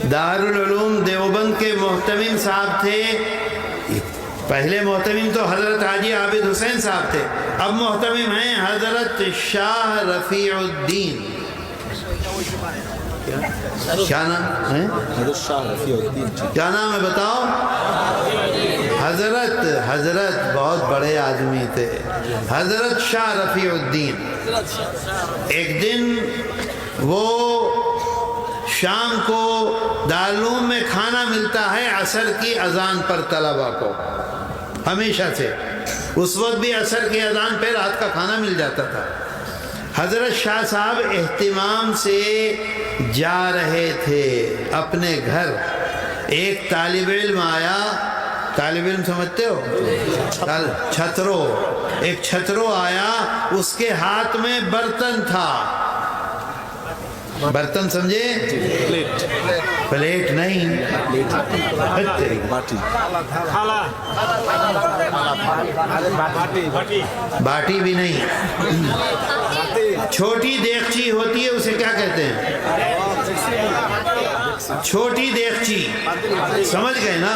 دارul ulum Deoband کے محتمم صاحب تھے. پہلے محتمم تو حضرت حاجی عابد حسین صاحب تھے، اب محتمم ہیں حضرت شاہ رفیع الدین. کیا نام ہے؟ حضرت شاہ رفیع الدین. کیا نام ہے بتاؤ؟ حضرت بہت بڑے آدمی تھے، حضرت شاہ رفیع الدین. ایک دن وہ شام کو دارالعلوم میں کھانا ملتا ہے عصر کی اذان پر طلبہ کو، ہمیشہ سے اس وقت بھی عصر کی اذان پہ رات کا کھانا مل جاتا تھا. حضرت شاہ صاحب اہتمام سے جا رہے تھے اپنے گھر. ایک طالب علم آیا، طالب علم سمجھتے ہو؟ چھترو. ایک چھترو آیا، اس کے ہاتھ میں برتن تھا. برتن سمجھے؟ پلیٹ نہیں، باٹی بھی نہیں، چھوٹی دیگچی ہوتی ہے، اسے کیا کہتے ہیں؟ چھوٹی دیگچی، سمجھ گئے نا؟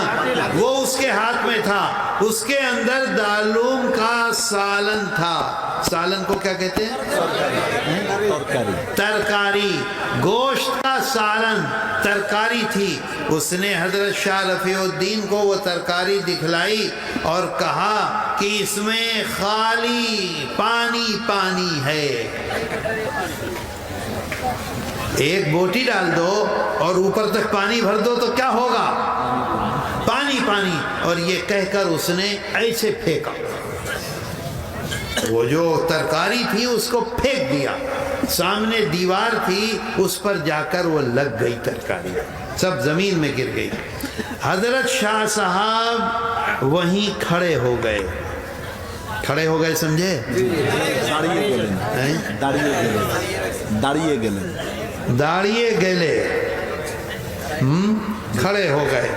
وہ اس کے ہاتھ میں تھا. اس کے اندر دارالعلوم کا سالن تھا. سالن کو کیا کہتے ہیں؟ ترکاری. گوشت کا سالن، ترکاری تھی. اس نے حضرت شاہ رفیع الدین کو وہ ترکاری دکھلائی اور کہا کہ اس میں خالی پانی پانی ہے. ایک بوٹی ڈال دو اور اوپر تک پانی بھر دو تو کیا ہوگا؟ پانی پانی. اور یہ کہہ کر اس نے ایسے پھینکا. وہ جو ترکاری تھی اس کو پھینک دیا. سامنے دیوار تھی، اس پر جا کر وہ لگ گئی ترکاری، سب زمین میں گر گئی. حضرت شاہ صاحب وہیں کھڑے ہو گئے. کھڑے ہو گئے سمجھے؟ داڑیے گلے کھڑے ہو گئے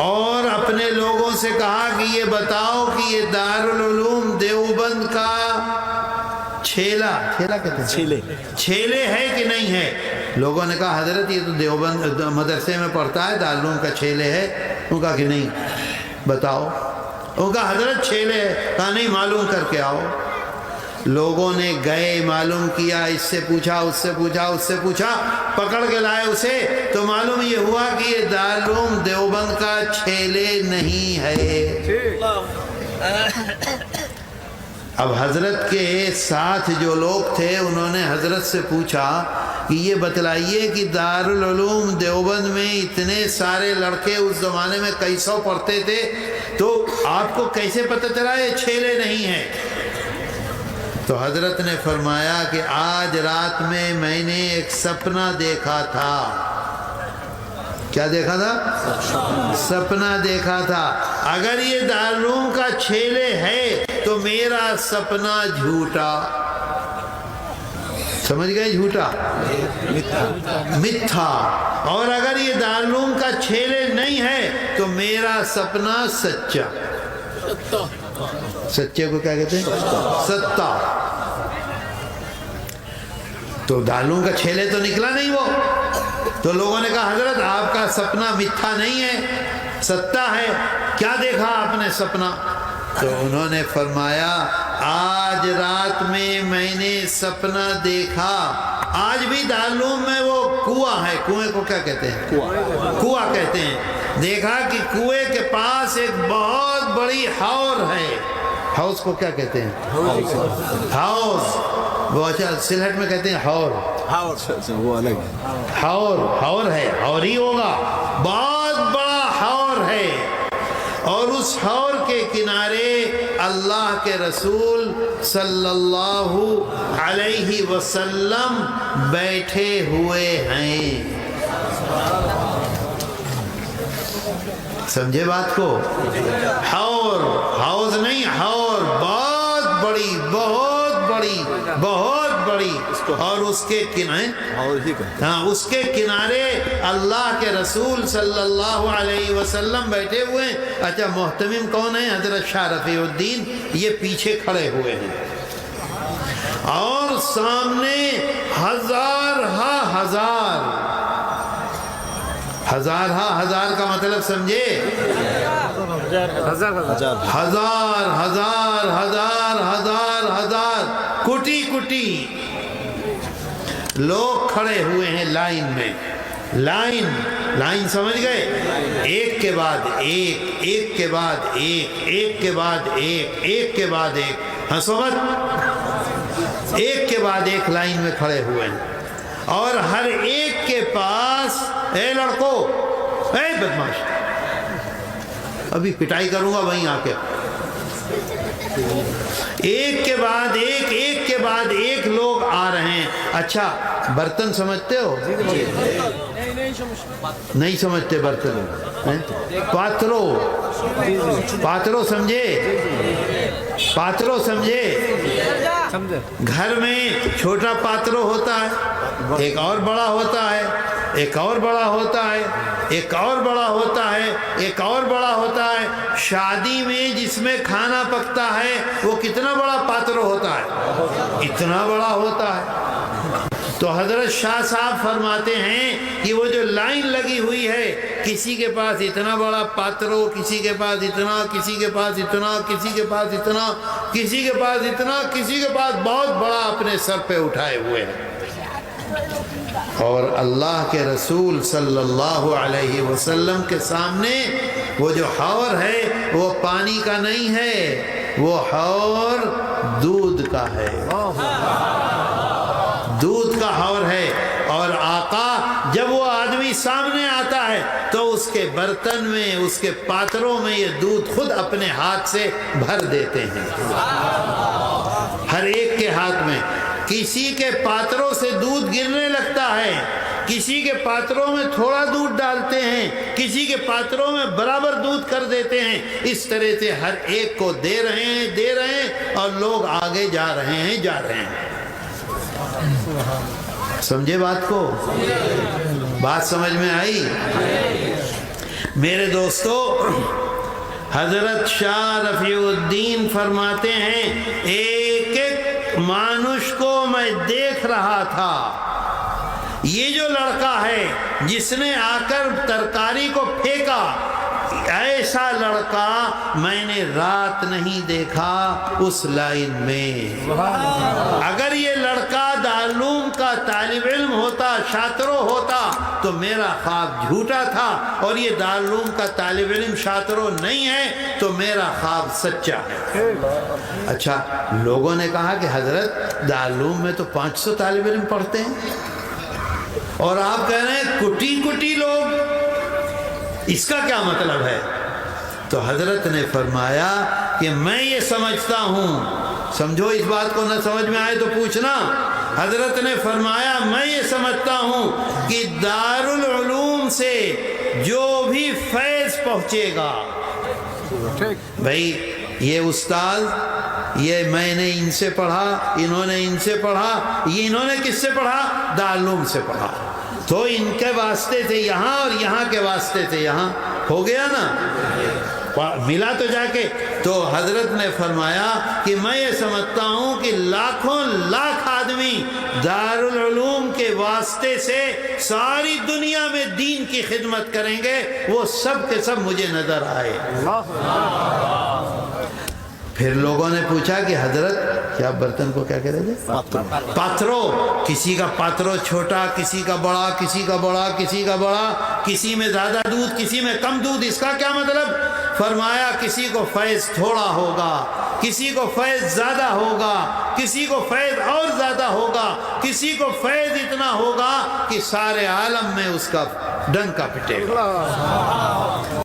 اور اپنے لوگوں سے کہا کہ یہ بتاؤ کہ یہ دارالعلوم دیوبند کا چھیلا کہتے ہیں، چھیلے ہے کہ نہیں ہے؟ لوگوں نے کہا حضرت یہ تو دیوبند مدرسے میں پڑھتا ہے، دارالعلوم کا چھیلے ہے. انہوں نے کہا کہ نہیں. بتاؤ. انہوں نے کہا حضرت چھیلے ہے. کہا نہیں، معلوم کر کے آؤ. لوگوں نے گئے، معلوم کیا، اس سے پوچھا، اس سے پوچھا، اس سے پوچھا، پکڑ کے لائے اسے. تو معلوم یہ ہوا کہ یہ دارالعلوم دیوبند کا چھیلے نہیں ہے. اب حضرت کے ساتھ جو لوگ تھے انہوں نے حضرت سے پوچھا کہ یہ بتلائیے کہ دارالعلوم دیوبند میں اتنے سارے لڑکے اس زمانے میں کئی سو پڑھتے تھے، تو آپ کو کیسے پتہ چلا یہ چھیلے نہیں ہیں؟ تو حضرت نے فرمایا کہ آج رات میں نے ایک سپنا دیکھا تھا. کیا دیکھا تھا؟ سپنا دیکھا تھا. اگر یہ دارالعلوم کا چھیلے ہے تو میرا سپنا جھوٹا. سمجھ گئے؟ جھوٹا، متھا. اور اگر یہ دارالعلوم کا چھیلے نہیں ہے تو میرا سپنا سچا. سچے کو کیا کہتے ہیں؟ ستا. تو دارالعلوم کا چھیلے تو نکلا نہیں وہ. تو لوگوں نے کہا حضرت آپ کا سپنا متھا نہیں ہے، ستا ہے. کیا دیکھا آپ نے سپنا؟ تو انہوں نے فرمایا آج رات میں نے سپنا دیکھا. آج بھی دارالعلوم میں وہ کنواں ہے. کنویں کو کیا کہتے ہیں؟ کنواں کہتے ہیں. دیکھا کہ کنویں کے پاس ایک بہت بڑی حور ہے. ہاؤس کو کیا کہتے ہیں؟ ہاؤس. وہ اچھا سلہٹ میں کہتے ہیں حور. وہ الگ حور ہے، حور ہی ہوگا. بہت بڑا حور ہے. اور اس حور کے کنارے اللہ کے رسول صلی اللہ علیہ وسلم بیٹھے ہوئے ہیں. سمجھے بات کو؟ حور، ہاؤس نہیں، حور بہت بڑی، بہت بڑی، بہت بڑی. اور اس کے کنارے، ہاں اس کے کنارے اللہ کے رسول صلی اللہ علیہ وسلم بیٹھے ہوئے ہیں. اچھا محتمم کون ہے؟ حضرت شاہ رفیع الدین. یہ پیچھے کھڑے ہوئے ہیں اور سامنے ہزار ہزار کا مطلب سمجھے؟ ہزار ہزار ہزار ہزار ہزار کوٹی کوٹی لوگ کھڑے ہوئے ہیں لائن میں. لائن سمجھ گئے؟ ایک کے بعد ایک، ایک کے بعد ایک، ایک کے بعد ایک، ایک کے بعد ایک، ہنسو مت، ایک کے بعد ایک لائن میں کھڑے ہوئے ہیں. اور ہر ایک کے پاس، اے لڑکو، اے بدماش، ابھی پٹائی کروں گا وہیں آ کے. ایک کے بعد ایک، ایک کے بعد ایک لوگ آ رہے ہیں. اچھا برتن سمجھتے ہو؟ نہیں سمجھتے برتن؟ پاترو سمجھے؟ پاترو سمجھے؟ گھر میں چھوٹا پاترو ہوتا ہے، ایک اور بڑا ہوتا ہے، ایک اور بڑا ہوتا ہے، ایک اور بڑا ہوتا ہے، ایک اور بڑا ہوتا ہے. شادی میں جس میں کھانا پکتا ہے وہ کتنا بڑا پاترو ہوتا ہے؟ اتنا بڑا ہوتا ہے. تو حضرت شاہ صاحب فرماتے ہیں کہ وہ جو لائن لگی ہوئی ہے، کسی کے پاس اتنا بڑا پاترو، کسی کے پاس اتنا، کسی کے پاس اتنا، کسی کے پاس اتنا، کسی کے پاس اتنا، کسی کے پاس بہت بڑا اپنے سر پہ اٹھائے ہوئے ہیں. اور اللہ کے رسول صلی اللہ علیہ وسلم کے سامنے وہ جو حور ہے وہ پانی کا نہیں ہے، وہ حور دودھ کا ہے، دودھ کا حور ہے. اور آقا جب وہ آدمی سامنے آتا ہے تو اس کے برتن میں، اس کے پاتروں میں یہ دودھ خود اپنے ہاتھ سے بھر دیتے ہیں، ہر ایک کے ہاتھ میں. کسی کے پاتروں سے دودھ گرنے لگتا ہے، کسی کے پاتروں میں تھوڑا دودھ ڈالتے ہیں، کسی کے پاتروں میں برابر دودھ کر دیتے ہیں. اس طرح سے ہر ایک کو دے رہے ہیں اور لوگ آگے جا رہے ہیں. سمجھے بات کو؟ بات سمجھ میں آئی؟ میرے دوستو، حضرت شاہ رفیع الدین فرماتے ہیں ایک ایک مانوش کو میں دیکھ رہا تھا. یہ جو لڑکا ہے جس نے آ کر ترکاری کو پھینکا، ایسا لڑکا میں نے رات نہیں دیکھا اس لائن میں. اگر یہ لڑکا دارالعلوم کا طالب علم ہوتا، شاطرو ہوتا، تو میرا خواب جھوٹا تھا، اور یہ دارالعلوم کا طالب علم شاطرو نہیں ہے تو میرا خواب سچا ہے. اچھا لوگوں نے کہا کہ حضرت دارالعلوم میں تو 500 طالب علم پڑھتے ہیں اور آپ کہہ رہے ہیں کٹی کٹی لوگ، اس کا کیا مطلب ہے؟ تو حضرت نے فرمایا کہ میں یہ سمجھتا ہوں، سمجھو اس بات کو، نہ سمجھ میں آئے تو پوچھنا. حضرت نے فرمایا میں یہ سمجھتا ہوں کہ دارالعلوم سے جو بھی فیض پہنچے گا، بھائی یہ استاد، یہ میں نے ان سے پڑھا، انہوں نے ان سے پڑھا، یہ انہوں نے کس سے پڑھا؟ دارالعلوم سے پڑھا، تو ان کے واسطے سے یہاں اور یہاں کے واسطے سے یہاں ہو گیا نا، ملا تو جا کے. تو حضرت نے فرمایا کہ میں یہ سمجھتا ہوں کہ لاکھوں لاکھ آدمی دارالعلوم کے واسطے سے ساری دنیا میں دین کی خدمت کریں گے، وہ سب کے سب مجھے نظر آئے. پھر لوگوں نے پوچھا کہ حضرت کیا برتن کو کیا کہہ رہے تھے؟ پاترو. کسی کا پاترو چھوٹا، کسی کا بڑا، کسی کا بڑا، کسی کا بڑا، کسی میں زیادہ دودھ، کسی میں کم دودھ. اس کا کیا مطلب؟ فرمایا کسی کو فیض تھوڑا ہوگا، کسی کو فیض زیادہ ہوگا، کسی کو فیض اور زیادہ ہوگا، کسی کو فیض اتنا ہوگا کہ سارے عالم میں اس کا ڈنکا پٹے گا.